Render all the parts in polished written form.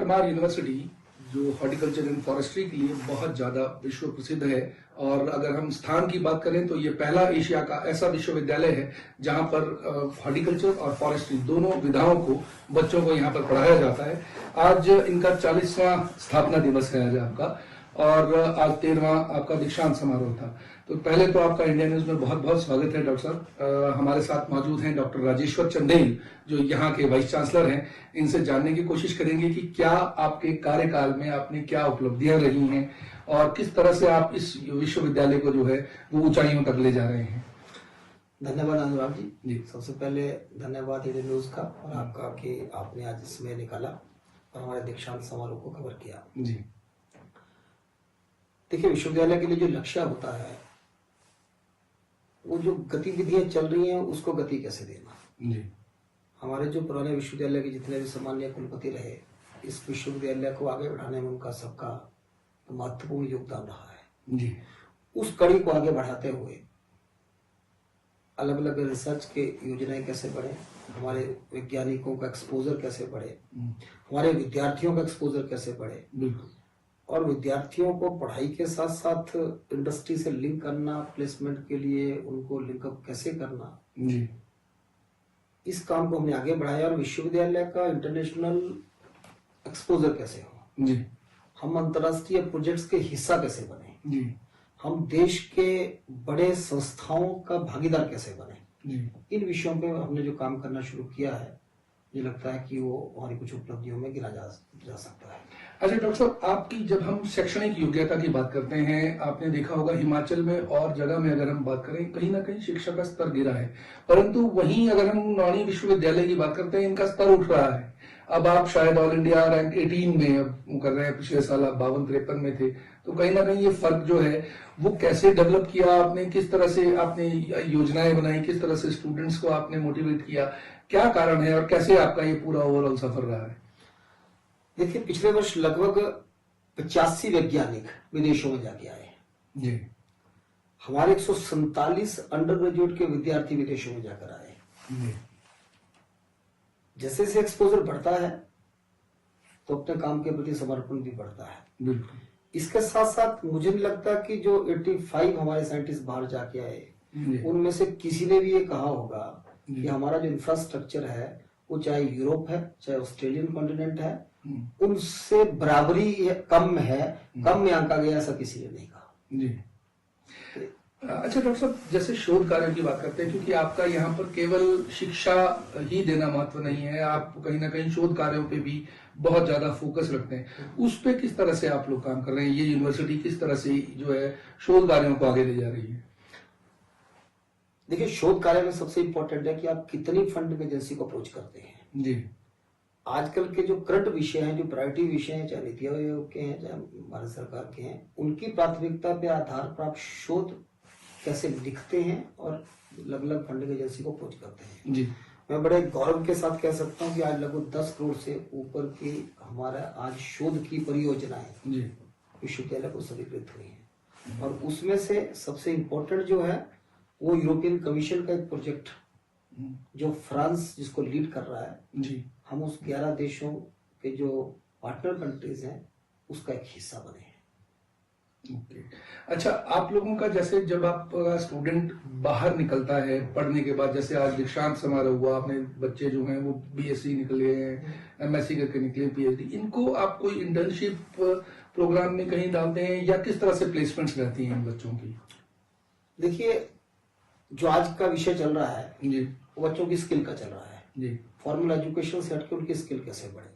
Parmar university जो horticulture and forestry के लिए बहुत ज़्यादा विश्व प्रसिद्ध है, और अगर हम स्थान की बात करें तो ये पहला एशिया का ऐसा विश्वविद्यालय है जहां पर हॉर्टिकल्चर और फॉरेस्ट्री दोनों विधाओं को बच्चों को यहाँ पर पढ़ाया जाता है। आज इनका 40वां स्थापना दिवस है आज आपका, और आज 13वां आपका दीक्षांत समारोह था। तो पहले तो आपका इंडिया न्यूज में बहुत बहुत स्वागत है डॉक्टर साहब। हमारे साथ मौजूद हैं डॉक्टर राजेश्वर चंदेल जो यहाँ के वाइस चांसलर हैं। इनसे जानने की कोशिश करेंगे कि क्या आपके कार्यकाल में आपने क्या उपलब्धियां रही हैं और किस तरह से आप इस विश्वविद्यालय को जो है वो ऊंचाइयों तक ले जा रहे हैं। धन्यवाद अनुराग जी। सबसे पहले धन्यवाद इंडिया न्यूज का और आपका कि आपने आज इसमें निकाला और हमारे दीक्षांत समारोह को कवर किया जी। देखिए, विश्वविद्यालय के लिए जो लक्ष्य होता है, वो जो गतिविधियां चल रही हैं उसको गति कैसे देना जी। हमारे जो पुराने विश्वविद्यालय के जितने भी सम्मानीय कुलपति रहे, इस विश्वविद्यालय को आगे बढ़ाने में उनका सबका महत्वपूर्ण योगदान रहा है जी। उस कड़ी को आगे बढ़ाते हुए अलग अलग रिसर्च के योजनाएं कैसे बढ़े, हमारे वैज्ञानिकों का एक्सपोजर कैसे बढ़े, हमारे विद्यार्थियों का एक्सपोजर कैसे बढ़े, बिल्कुल, और विद्यार्थियों को पढ़ाई के साथ साथ इंडस्ट्री से लिंक करना, प्लेसमेंट के लिए उनको लिंकअप कैसे करना जी। इस काम को हमने आगे बढ़ाया। और विश्वविद्यालय का इंटरनेशनल एक्सपोजर कैसे हो, जी। हम अंतर्राष्ट्रीय प्रोजेक्ट्स के हिस्सा कैसे बने, जी। हम देश के बड़े संस्थाओं का भागीदार कैसे बने, जी। इन विषयों पे हमने जो काम करना शुरू किया है, मुझे लगता है कि वो हमारी कुछ उपलब्धियों में गिना जा सकता है। अच्छा डॉक्टर साहब, आपकी जब हम शैक्षणिक योग्यता की बात करते हैं, आपने देखा होगा हिमाचल में और जगह में अगर हम बात करें, कहीं ना कहीं शिक्षा का स्तर गिरा है, परंतु वहीं अगर हम नौणी विश्वविद्यालय की बात करते हैं, इनका स्तर उठ रहा है। अब आप शायद ऑल इंडिया रैंक 18 में अब कर रहे हैं, पिछले साल आप 52-53 में थे। तो कहीं ना कहीं ये फर्क जो है वो कैसे डेवलप किया आपने, किस तरह से आपने योजनाएं बनाई, किस तरह से स्टूडेंट्स को आपने मोटिवेट किया, क्या कारण है और कैसे आपका ये पूरा ओवरऑल सफर रहा है? देखिए, पिछले वर्ष लगभग 85 वैज्ञानिक विदेशों में जाके आए जी। हमारे 147 अंडर ग्रेजुएट के विद्यार्थी विदेशों में जाकर आए जी। जैसे जैसे एक्सपोजर बढ़ता है तो अपने काम के प्रति समर्पण भी बढ़ता है। बिल्कुल। इसके साथ साथ मुझे नहीं लगता कि जो 85 हमारे साइंटिस्ट बाहर जाके आए उनमें से किसी ने भी ये कहा होगा कि हमारा जो इंफ्रास्ट्रक्चर है वो चाहे यूरोप है चाहे ऑस्ट्रेलियन कॉन्टिनेंट है उनसे बराबरी कम है, कम में आंका गया, ऐसा किसी ने नहीं कहा जी। अच्छा डॉक्टर साहब, जैसे शोध कार्यों की बात करते हैं, क्योंकि आपका यहाँ पर केवल शिक्षा ही देना महत्व नहीं है, आप कहीं ना कहीं शोध कार्यों पे भी बहुत ज्यादा फोकस रखते हैं। उस पे किस तरह से आप लोग काम कर रहे हैं? ये यूनिवर्सिटी किस तरह से जो है शोध कार्यों को आगे ले जा रही है? देखिए, शोध कार्य में सबसे इंपॉर्टेंट है कि आप कितनी फंडिंग एजेंसी को अप्रोच करते हैं। जी। आजकल के जो करंट विषय हैं, जो प्रायोरिटी विषय हैं, चाहे नीति आयोग के हैं चाहे भारत सरकार के हैं, उनकी प्राथमिकता पे आधार पर आप शोध कैसे लिखते हैं और अलग अलग फंडिंग एजेंसी को अप्रोच करते हैं। जी। मैं बड़े गौरव के साथ कह सकता हूँ कि आज लगभग 10 करोड़ से ऊपर की हमारा आज शोध की परियोजनाएं विश्वविद्यालय को स्वीकृत हुई हैं, और उसमें से सबसे इम्पोर्टेंट जो है वो यूरोपियन कमीशन का एक प्रोजेक्ट जो फ्रांस जिसको लीड कर रहा है जी, हम उस 11 देशों के जो पार्टनर कंट्रीज हैं उसका एक हिस्सा बने हैं। ओके। अच्छा, आप लोगों का जैसे जब आप स्टूडेंट बाहर निकलता है पढ़ने के बाद, जैसे आज दीक्षांत समारोह हुआ, अपने बच्चे जो हैं वो बीएससी निकले हैं, एमएससी करके निकले, पीएचडी, इनको आप कोई इंटर्नशिप प्रोग्राम में कहीं डालते हैं या किस तरह से प्लेसमेंट्स रहती हैं इन बच्चों की? देखिए, जो आज का विषय चल रहा है जी, वो बच्चों की स्किल का चल रहा है जी। फॉर्मल एजुकेशन से हटके उनकी स्किल कैसे बढ़े,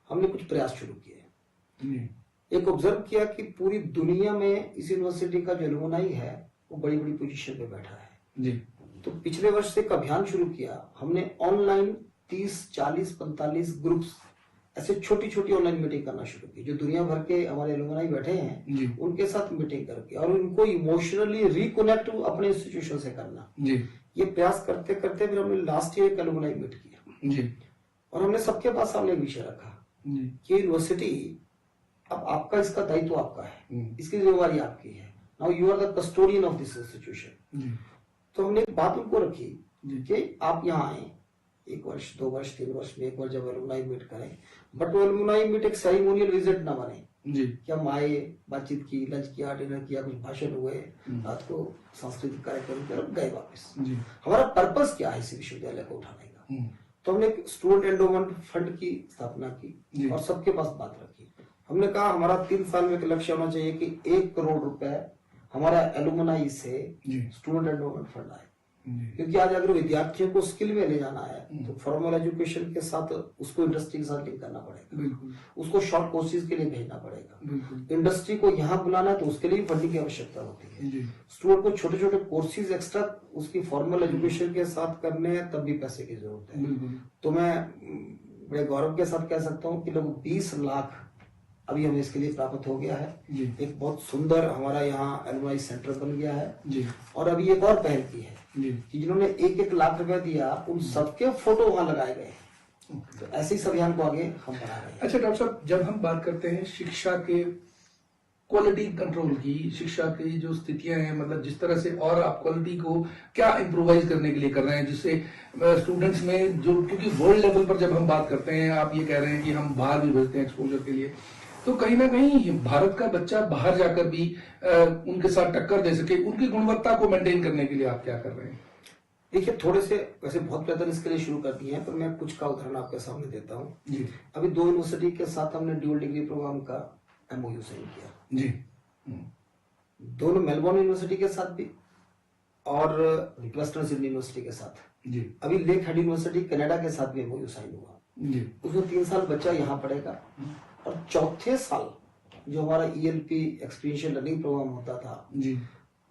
हमने कुछ प्रयास शुरू किए। एक ऑब्जर्व किया कि पूरी दुनिया में इस यूनिवर्सिटी का जो एलुमनाई है वो बड़ी बड़ी पोजीशन पे बैठा है जी। तो पिछले वर्ष से एक अभियान शुरू किया हमने, ऑनलाइन 30, 40, 45 ग्रुप्स ऐसे छोटी छोटी ऑनलाइन मीटिंग करना शुरू की। जो दुनिया भर के हमारे एलुमनाई बैठे हैं जी, उनके साथ मीटिंग करके और उनको इमोशनली रिकनेक्ट अपने इंस्टीट्यूशन से करना जी। ये प्रयास करते करते फिर हमने लास्ट ईयर एक एलुमनाई मीट किया जी, और हमने सबके पास सामने एक विषय रखा कि यूनिवर्सिटी, अब आपका इसका दायित्व आपका है, इसकी जिम्मेवारी आपकी है, now you are the custodian of this institution. तो हमने एक बात उनको रखी कि आप यहाँ आए, 1 वर्ष 2 वर्ष 3 वर्ष में एक बार जब एलुमनाई मीट करें, बट वो एलुमनाई मीट एक सेरेमोनियल विजिट ना बने जी कि हम आए, बातचीत की, लंच किया, डिनर किया, कुछ भाषण हुए, रात को सांस्कृतिक कार्यक्रम किया, गए वापस। जी हमारा पर्पस क्या है इस विश्वविद्यालय को उठाने का? तो हमने एक स्टूडेंट एंडोमेंट फंड की स्थापना की और सबके पास बात रखी। हमने कहा हमारा 3 साल में एक लक्ष्य होना चाहिए कि 1 करोड़ रुपए हमारा एलुमनाई से स्टूडेंट एंडोमेंट फंड आए, क्योंकि आज अगर विद्यार्थियों को स्किल में ले जाना है तो फॉर्मल एजुकेशन के साथ उसको इंडस्ट्री के साथ लिंक करना पड़ेगा, उसको शॉर्ट कोर्सेज के लिए भेजना पड़ेगा, इंडस्ट्री को यहाँ बुलाना है तो उसके लिए फंडिंग की आवश्यकता होती है। स्टूडेंट को छोटे छोटे कोर्सेज एक्स्ट्रा उसकी फॉर्मल एजुकेशन के साथ करने हैं तब भी पैसे की जरूरत है। तो मैं बड़े गौरव के साथ कह सकता हूँ कि लोग 20 लाख अभी हमें इसके लिए प्राप्त हो गया है। एक बहुत सुंदर हमारा यहाँ एलुमनाई सेंटर बन गया है और अभी एक और पहल की है कि जिन्होंने 1-1 लाख रुपए दिया उन सबके फोटो वहां लगाए गए हैं। तो ऐसे इस अभियान को आगे हम बढ़ा रहे हैं। अच्छा डॉक्टर साहब, जब हम बात करते हैं शिक्षा के क्वालिटी कंट्रोल की, शिक्षा की जो स्थितियां हैं, मतलब जिस तरह से और आप क्वालिटी को क्या इम्प्रोवाइज करने के लिए कर रहे हैं जिससे स्टूडेंट्स में जो, क्योंकि वर्ल्ड लेवल पर जब हम बात करते हैं, आप ये कह रहे हैं कि हम बाहर भी भेजते हैं एक्सपोजर के लिए, तो कहीं ना कहीं भारत का बच्चा बाहर जाकर भी उनके साथ टक्कर दे सके, उनकी गुणवत्ता को मेंटेन करने के लिए आप क्या कर रहे हैं? देखिए, थोड़े से वैसे बहुत प्रयत्न इसके लिए शुरू कर दिए हैं, पर मैं कुछ का उदाहरण आपके सामने देता हूँ। अभी 2 यूनिवर्सिटी के साथ हमने ड्यूअल डिग्री प्रोग्राम का MOU साइन किया जी। दोनों मेलबोर्न यूनिवर्सिटी के साथ भी और वेस्टर्न सिडनी यूनिवर्सिटी के साथ जी। अभी लेक हेड यूनिवर्सिटी कनाडा के साथ भी MOU साइन हुआ जी। उसमें 3 साल बच्चा यहाँ पढ़ेगा और चौथे साल जो हमारा ELP एक्सपीरियंशियल लर्निंग प्रोग्राम होता था जी,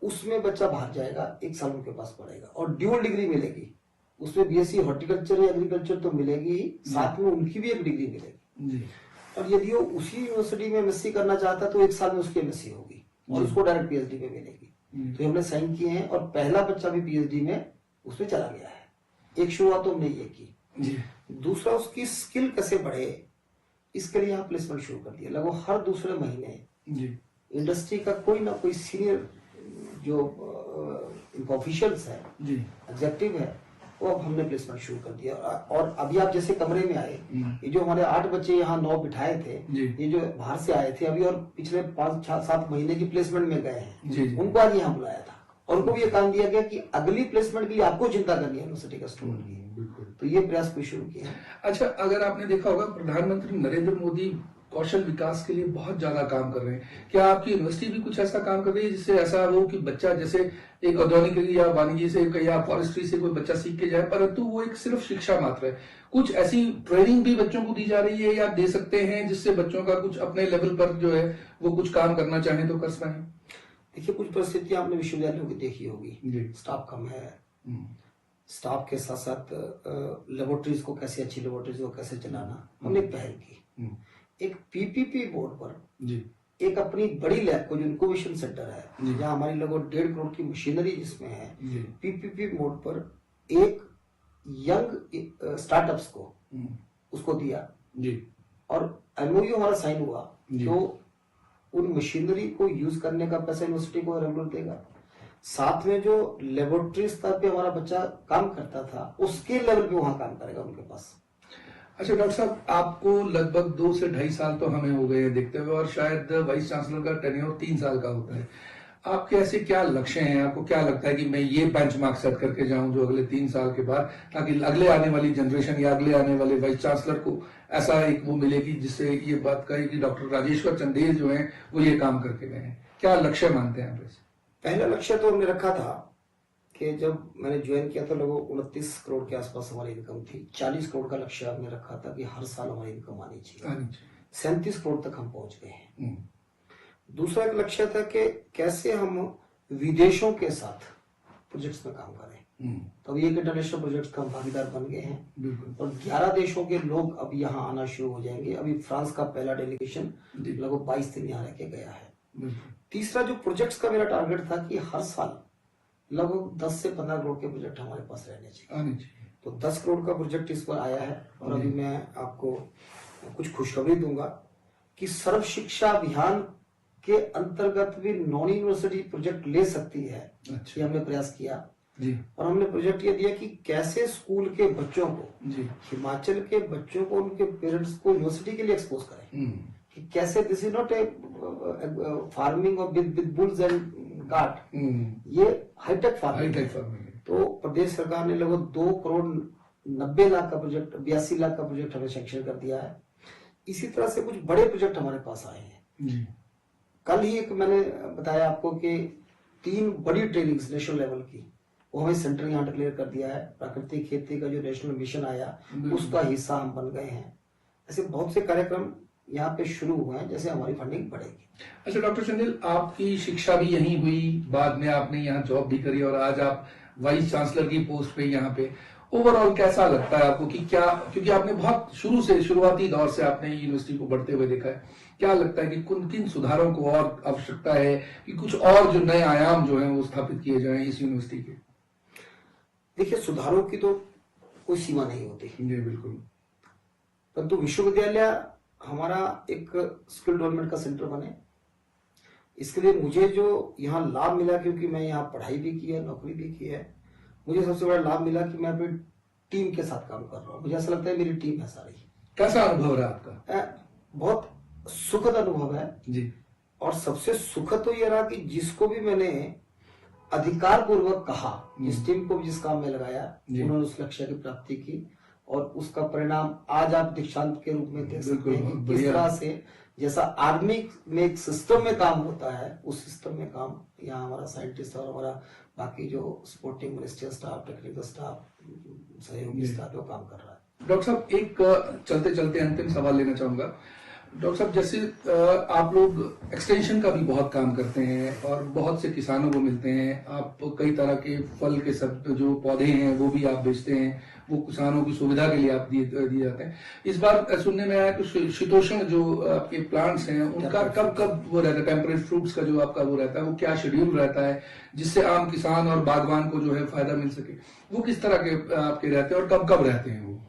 उसमें बच्चा बाहर जाएगा, 1 साल उनके पास पढ़ेगा और ड्यूअल डिग्री मिलेगी। उसमें BSc हॉर्टिकल्चर या एग्रीकल्चर तो मिलेगी ही, साथ में उनकी भी एक डिग्री मिलेगी जी। और यदि वो उसी यूनिवर्सिटी में MSc करना चाहता है तो 1 साल में उसकी MSc होगी और उसको डायरेक्ट PhD में मिलेगी। तो हमने साइन किए हैं और पहला बच्चा भी PhD में उसमें चला गया है। एक शुरुआत तो हमने ये की जी। दूसरा, उसकी स्किल कैसे बढ़े, इसके लिए यहाँ प्लेसमेंट शुरू कर दिया। लगभग हर दूसरे महीने जी इंडस्ट्री का कोई ना कोई सीनियर जो ऑफिशियल्स है जी, एग्जेक्टिव है, वो अब हमने प्लेसमेंट शुरू कर दिया। और अभी आप जैसे कमरे में आए, ये जो हमारे 8 बच्चे यहाँ 9 बिठाए थे, ये जो बाहर से आए थे अभी और पिछले 5-7 महीने की प्लेसमेंट में गए हैं, उनको आज यहाँ बुलाया था और उनको भी ये काम दिया गया कि अगली प्लेसमेंट के लिए आपको चिंता करनी है यूनिवर्सिटी का स्टूडेंट की। तो ये प्रयास भी शुरू किया है। अच्छा, अगर आपने देखा होगा प्रधानमंत्री नरेंद्र मोदी कौशल विकास के लिए बहुत ज्यादा काम कर रहे हैं, क्या आपकी यूनिवर्सिटी भी कुछ ऐसा काम कर रही है जिससे ऐसा हो कि बच्चा जैसे एक औद्योगिक या वाणिज्य से या फॉरेस्ट्री से कोई बच्चा सीख के जाए, परंतु वो एक सिर्फ शिक्षा मात्र है, कुछ ऐसी ट्रेनिंग भी बच्चों को दी जा रही है या दे सकते हैं जिससे बच्चों का कुछ अपने लेवल पर जो है वो कुछ काम करना चाहें तो कर पाए? देखिए, कुछ परिस्थितियां आपने विश्वविद्यालयों की देखी होगी, स्टाफ कम है, स्टाफ के साथ साथ लेबोरेटरीज को कैसे, अच्छी लेबोरेटरीज को कैसे चलाना, हमने पहल की। एक PPP बोर्ड पर जी एक अपनी बड़ी लैब को जो इंक्यूबेशन सेंटर है, जहाँ हमारी लगभग 1.5 करोड़ की मशीनरी जिसमें है, PPP बोर्ड पर एक यंग स्टार्टअप्स को उसको दिया जी और MOU हमारा साइन हुआ। तो उन मशीनरी को यूज करने का पैसा यूनिवर्सिटी को रेगुलर देगा, साथ में जो लेबोरेटरी स्तर पे हमारा बच्चा काम करता था उसके लेवल पे वहां काम करेगा उनके पास। अच्छा डॉक्टर साहब, आपको लगभग 2 से 2.5 साल तो हमें हो गए हैं देखते हुए और शायद वाइस चांसलर का टेन्योर 3 साल का होता है। आपके ऐसे क्या लक्ष्य हैं? आपको क्या लगता है कि मैं ये बेंचमार्क सेट करके जाऊं जो अगले 3 साल के बाद, ताकि अगले आने वाली जनरेशन या अगले आने वाले वाइस चांसलर को ऐसा एक वो मिलेगी जिससे ये बात कहे कि डॉक्टर राजेश्वर चंदेल जो है वो ये काम करके गए हैं? क्या लक्ष्य मानते हैं आप? पहला लक्ष्य तो हमने रखा था कि जब मैंने ज्वाइन किया था लगभग 29 करोड़ के आसपास हमारी इनकम थी। 40 करोड़ का लक्ष्य हमने रखा था कि हर साल हमारी इनकम आनी चाहिए। 37 करोड़ तक हम पहुंच गए हैं। दूसरा एक लक्ष्य था कि कैसे हम विदेशों के साथ प्रोजेक्ट्स में काम करें। तो अभी एक इंटरनेशनल प्रोजेक्ट्स का भागीदार बन गए हैं और 11 देशों के लोग अब यहाँ आना शुरू हो जाएंगे। अभी फ्रांस का पहला डेलीगेशन लगभग 22 दिन यहाँ रह के गया है। तीसरा जो प्रोजेक्ट्स का मेरा टारगेट था कि हर साल लगभग 10 से 15 करोड़ के प्रोजेक्ट हमारे पास रहने चाहिए। तो 10 करोड़ का प्रोजेक्ट इस पर आया है और अभी मैं आपको कुछ खुशखबरी दूंगा कि सर्व शिक्षा अभियान के अंतर्गत भी नॉन यूनिवर्सिटी प्रोजेक्ट ले सकती है। ये हमने प्रयास किया जी। और हमने प्रोजेक्ट ये दिया कि कैसे स्कूल के बच्चों को, जी। हिमाचल के बच्चों को, उनके पेरेंट्स को यूनिवर्सिटी के लिए एक्सपोज करें कि कैसे this is not a farming of with bulls and goat, ये हाईटेक फार्मिंग है। तो प्रदेश सरकार ने लगभग 2,90,00,000 का प्रोजेक्ट, 82 लाख का प्रोजेक्ट हमें सैंक्शन कर दिया है। इसी तरह से कुछ बड़े प्रोजेक्ट हमारे पास आए हैं। कल ही एक मैंने बताया आपको कि 3 बड़ी ट्रेनिंग्स नेशनल लेवल की, वो हमें सेंटर यहाँ डिक्लेयर कर दिया है। प्राकृतिक खेती का जो नेशनल मिशन आया, उसका हिस्सा हम बन गए हैं। ऐसे बहुत से कार्यक्रम यहाँ पे शुरू हुए हैं, जैसे हमारी फंडिंग बढ़ेगी। अच्छा डॉक्टर चंदेल, आपकी शिक्षा भी यहीं हुई, बाद में आपने यहाँ जॉब भी करी और आज आप वाइस चांसलर की पोस्ट पे यहाँ पे, ओवरऑल कैसा लगता है आपको कि क्या, क्योंकि आपने बहुत शुरुआती दौर से आपने यूनिवर्सिटी को बढ़ते हुए देखा है, क्या लगता है कि किन सुधारों को और आवश्यकता है कि कुछ और जो नए आयाम जो हैं वो स्थापित किए जाएं इस यूनिवर्सिटी के? देखिए, सुधारों की तो कोई सीमा नहीं होती। जी बिल्कुल। परंतु विश्वविद्यालय हमारा एक स्किल डेवलपमेंट का सेंटर बने, इसके लिए मुझे जो यहाँ लाभ मिला, क्योंकि मैं यहाँ पढ़ाई भी की है, नौकरी भी की है, मुझे सबसे बड़ा लाभ मिला कि मैं अपनी टीम के साथ काम कर रहा हूँ। मुझे ऐसा लगता है मेरी टीम है सारी। कैसा अनुभव रहा आपका? बहुत सुखद अनुभव है जी। और सबसे सुखद तो ये रहा कि जिसको भी मैंने अधिकार पूर्वक कहा, जिस टीम को भी जिस काम में लगाया, उन्होंने उस लक्ष्य की प्राप्ति की और उसका परिणाम आज आप दीक्षांत के रूप में देख सकते हैं। किस तरह से जैसा आर्मी में एक सिस्टम में काम होता है, उस सिस्टम में काम यहाँ हमारा साइंटिस्ट और हमारा बाकी जो supporting ministerial staff, technical staff, सहयोगी स्टाफ वो काम कर रहा है। डॉक्टर साहब, एक चलते चलते अंतिम सवाल लेना चाहूंगा। डॉक्टर साहब, जैसे आप लोग एक्सटेंशन का भी बहुत काम करते हैं और बहुत से किसानों को मिलते हैं, आप कई तरह के फल के सब जो पौधे हैं वो भी आप बेचते हैं, वो किसानों की सुविधा के लिए आप दिए जाते हैं। इस बार सुनने में आया कि शीतोष्ण जो आपके प्लांट्स हैं उनका कब वो रहता है, टेम्परेट फ्रूट्स का जो आपका वो रहता है, वो क्या शेड्यूल रहता है जिससे आम किसान और बागवान को जो है फायदा मिल सके, वो किस तरह के आपके रहते हैं और कब कब रहते हैं वो?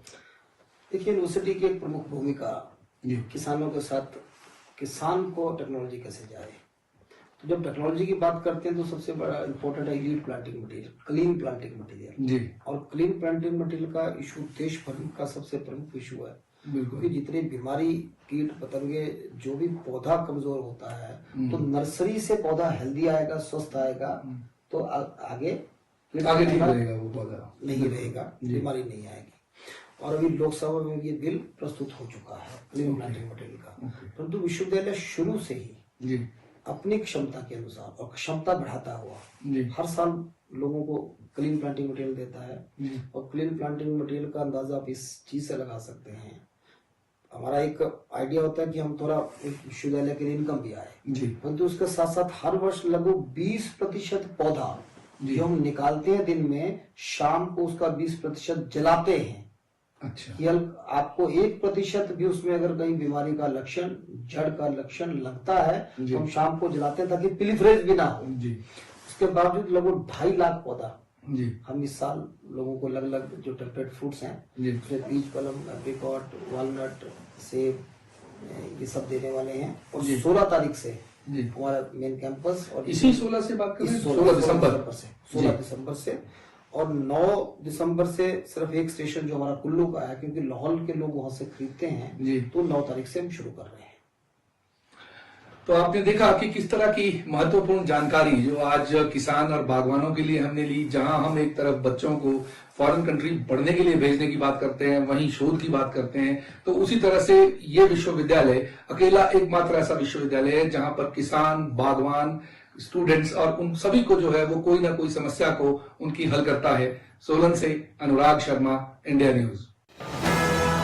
देखिए, यूनिवर्सिटी की एक प्रमुख भूमिका किसानों के साथ, किसान को टेक्नोलॉजी कैसे जाए। तो जब टेक्नोलॉजी की बात करते हैं तो सबसे बड़ा इंपॉर्टेंट है yield planting material, clean planting material जी। और क्लीन प्लांटिंग मटेरियल का इशू देश भर का सबसे प्रमुख इशू है, क्योंकि जितनी बीमारी, कीट पतंगे, जो भी पौधा कमजोर होता है, तो नर्सरी से पौधा हेल्दी आएगा, स्वस्थ आएगा, तो आगे ठीक रहेगा, वो पौधा नहीं रहेगा, बीमारी नहीं आएगी। और अभी लोकसभा में ये बिल प्रस्तुत हो चुका है क्लीन प्लांटिंग मटेरियल का। परंतु विश्वविद्यालय शुरू से ही अपनी क्षमता के अनुसार और क्षमता बढ़ाता हुआ हर साल लोगों को क्लीन प्लांटिंग मटेरियल देता है। और क्लीन प्लांटिंग मटेरियल का अंदाजा आप इस चीज से लगा सकते हैं, हमारा एक आइडिया होता है कि हम थोड़ा विश्वविद्यालय के लिए इनकम भी आए, परंतु उसके साथ साथ हर वर्ष लगभग 20% पौधा जो हम निकालते हैं दिन में, शाम को उसका 20% जलाते हैं। अच्छा। कि आपको 1% भी उसमें अगर कहीं बीमारी का लक्षण, जड़ का लक्षण लगता है तो हम शाम को जलाते हैं ताकि पिलीफ्रेज भी ना हो जी। उसके बावजूद लगभग 2.5 लाख पौधा जी हम इस साल लोगों को अलग अलग जो टेम्परेट फ्रूट्स हैं, उसमें पीच, प्लम, एप्रिकॉट, वालनट, सेब, ये सब देने वाले हैं। और 16 तारीख से हमारा मेन कैंपस, और इसी 16 से बात करें, 16 दिसंबर से और 9 दिसंबर से सिर्फ एक स्टेशन जो हमारा कुल्लू का है, क्योंकि लाहौल के लोग वहां से खरीदते हैं, तो 9 तारीख से हम शुरू कर रहे हैं। तो आपने देखा कि किस तरह की महत्वपूर्ण जानकारी जो आज किसान और बागवानों के लिए हमने ली। जहां हम एक तरफ बच्चों को फॉरेन कंट्री पढ़ने के लिए भेजने की बात करते हैं, वहीं शोध की बात करते हैं, तो उसी तरह से ये विश्वविद्यालय अकेला एकमात्र ऐसा विश्वविद्यालय है जहां पर किसान, बागवान, स्टूडेंट्स और उन सभी को जो है वो कोई ना कोई समस्या को उनकी हल करता है। सोलन से अनुराग शर्मा, इंडिया न्यूज।